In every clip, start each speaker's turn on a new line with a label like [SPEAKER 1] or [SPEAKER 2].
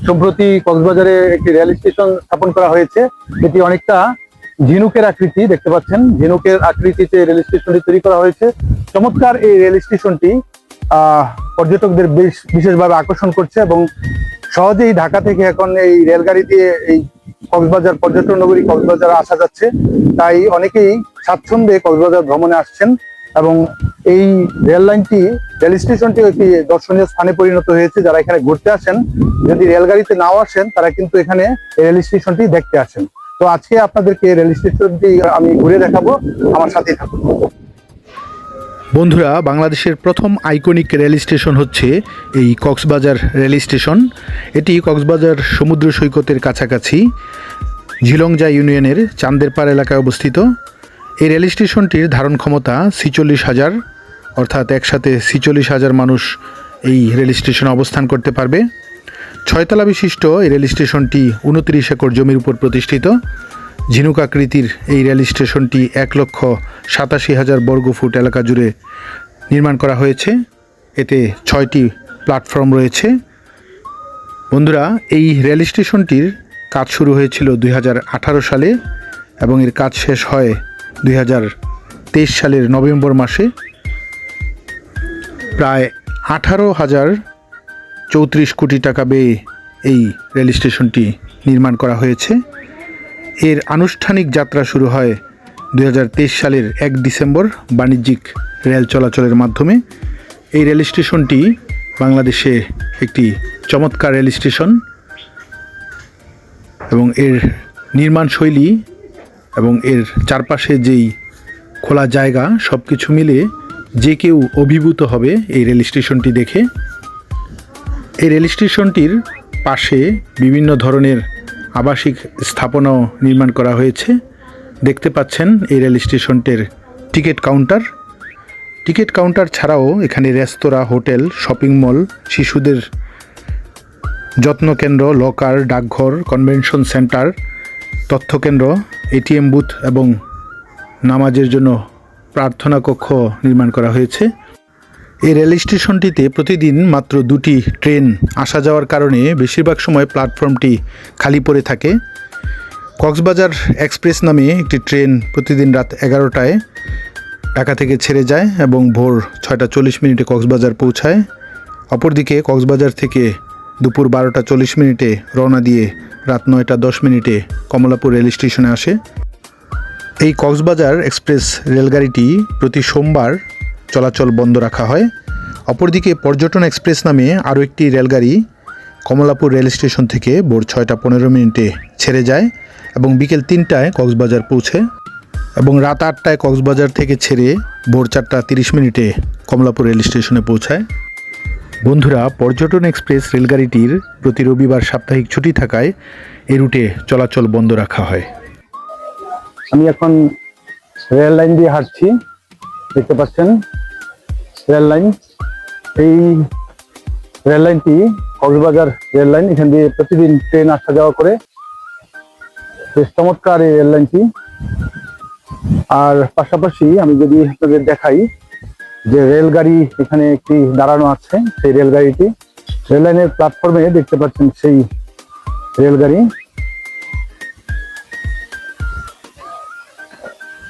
[SPEAKER 1] সম্প্রতি কক্সবাজারে একটি রেল স্টেশন স্থাপন করা হয়েছে। এটি অনেকটা ঝিনুকের আকৃতি, দেখতে পাচ্ছেন ঝিনুকের আকৃতিতে রেল স্টেশনটি তৈরি করা হয়েছে। চমৎকার এই রেল স্টেশনটি পর্যটকদের বিশেষভাবে আকর্ষণ করছে এবং সহজেই ঢাকা থেকে এখন এই রেলগাড়ি দিয়ে এই কক্সবাজার পর্যটন নগরী কক্সবাজার আসা যাচ্ছে। তাই অনেকেই স্বাচ্ছন্দ্যে কক্সবাজার ভ্রমণে আসছেন এবং এই রেল স্টেশনটি একটি দর্শনীয় স্থানে পরিণত হয়েছে। যারা এখানে ঘুরতে আসেন, যদি রেলগাড়িতে নাও আসেন, তারা কিন্তু এখানে রেল স্টেশনটি দেখতে আসেন। তো আজকে আপনাদেরকে রেল স্টেশনটি আমি ঘুরে দেখাবো, আমার সাথেই থাকুন।
[SPEAKER 2] বন্ধুরা, বাংলাদেশের প্রথম আইকনিক রেল স্টেশন হচ্ছে এই কক্সবাজার রেল স্টেশন। এটি কক্সবাজার সমুদ্র সৈকতের কাছাকাছি ঝিলংজা ইউনিয়নের চান্দেরপাড় এলাকায় অবস্থিত। এই রেল স্টেশনটির ধারণ ক্ষমতা 46,000, অর্থাৎ একসাথে 46,000 মানুষ এই রেল স্টেশনে অবস্থান করতে পারবে। 6 তলা বিশিষ্ট এই রেল স্টেশনটি 29 একর জমির উপর প্রতিষ্ঠিত। ঝিনুক আকৃতির এই রেল স্টেশনটি 1,87,000 বর্গফুট এলাকা জুড়ে নির্মাণ করা হয়েছে। এতে 6টি প্ল্যাটফর্ম রয়েছে। বন্ধুরা, এই রেল স্টেশনটির কাজ শুরু হয়েছিল 2018 সালে এবং এর কাজ শেষ হয় 2023 সালের নভেম্বর মাসে। প্রায় 18,034 কোটি টাকা ব্যয়ে এই রেল স্টেশনটি নির্মাণ করা হয়েছে। এর আনুষ্ঠানিক যাত্রা শুরু হয় 2023 সালের 1 ডিসেম্বর বাণিজ্যিক রেল চলাচলের মাধ্যমে। এই রেল স্টেশনটি বাংলাদেশে একটি চমৎকার রেল স্টেশন এবং এর নির্মাণ শৈলী এবং এর চারপাশে যেই খোলা জায়গা, সব কিছু মিলে যে কেউ অভিভূত হবে এই রেল স্টেশনটি দেখে। এই রেল স্টেশনটির পাশে বিভিন্ন ধরনের আবাসিক স্থাপনাও নির্মাণ করা হয়েছে। দেখতে পাচ্ছেন এই রেল স্টেশনটির টিকিট কাউন্টার ছাড়াও এখানে রেস্তোরাঁ, হোটেল, শপিং মল, শিশুদের যত্ন কেন্দ্র, লকার, ডাকঘর, কনভেনশন সেন্টার, তথ্যকেন্দ্র, এটিএম বুথ এবং নামাজের জন্য প্রার্থনা কক্ষ নির্মাণ করা হয়েছে। এই রেল স্টেশনটিতে প্রতিদিন মাত্র 2টি ট্রেন আসা যাওয়ার কারণে বেশিরভাগ সময় প্ল্যাটফর্মটি খালি পড়ে থাকে। কক্সবাজার এক্সপ্রেস নামে একটি ট্রেন প্রতিদিন রাত 11টায় ঢাকা থেকে ছেড়ে যায় এবং ভোর 6:40 কক্সবাজার পৌঁছায়। অপরদিকে কক্সবাজার থেকে দুপুর 12:40 রওনা দিয়ে রাত 9:10 কমলাপুর রেল স্টেশনে আসে। এই কক্সবাজার এক্সপ্রেস রেলগাড়িটি প্রতি সোমবার চলাচল বন্ধ রাখা হয়। অপরদিকে পর্যটন এক্সপ্রেস নামে আরও একটি রেলগাড়ি কমলাপুর রেল স্টেশন থেকে ভোর 6:15 ছেড়ে যায় এবং বিকেল 3টায় কক্সবাজার পৌঁছে এবং রাত 8টায় কক্সবাজার থেকে ছেড়ে ভোর 4:30 কমলাপুর রেল স্টেশনে পৌঁছায়। বন্ধুরা, পর্যটন এক্সপ্রেস রেলগাড়িটির প্রতি রবিবার সাপ্তাহিক ছুটি থাকায় এই রুটে চলাচল বন্ধ রাখা হয়।
[SPEAKER 1] আমি এখন রেল লাইন দিয়ে হাঁটছি, দেখতে পাচ্ছেন রেল লাইন। এই রেল লাইনটি কক্সবাজার রেল লাইন, এখান দিয়ে প্রতিদিন ট্রেন আসা যাওয়া করে। বেশ চমৎকার এই রেল লাইনটি। আর পাশাপাশি আমি যদি আপনাদের দেখাই যে রেলগাড়ি এখানে একটি দাঁড়ানো আছে, সেই রেলগাড়িটি রেল লাইনের প্ল্যাটফর্মে দেখতে পাচ্ছেন সেই রেলগাড়ি।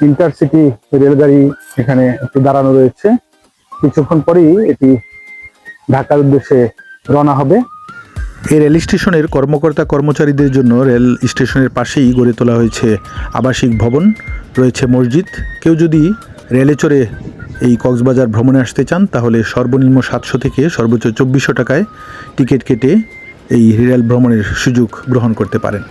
[SPEAKER 1] ইন্টারসিটি রেলগাড়ি এখানে একটি দাঁড়ানো রয়েছে। কিছুক্ষণ পরেই এটি ঢাকার উদ্দেশ্যে রওনা হবে।
[SPEAKER 2] এই রেল স্টেশনের কর্মকর্তা কর্মচারীদের জন্য রেল স্টেশনের পাশেই গড়ে তোলা হয়েছে আবাসিক ভবন, রয়েছে মসজিদ। কেউ যদি রেলে চড়ে এই কক্সবাজার ভ্রমণে আসতে চান, তাহলে সর্বনিম্ন 700 থেকে সর্বোচ্চ 2400 টাকায় টিকিট কেটে এই রেল ভ্রমণের সুযোগ গ্রহণ করতে পারেন।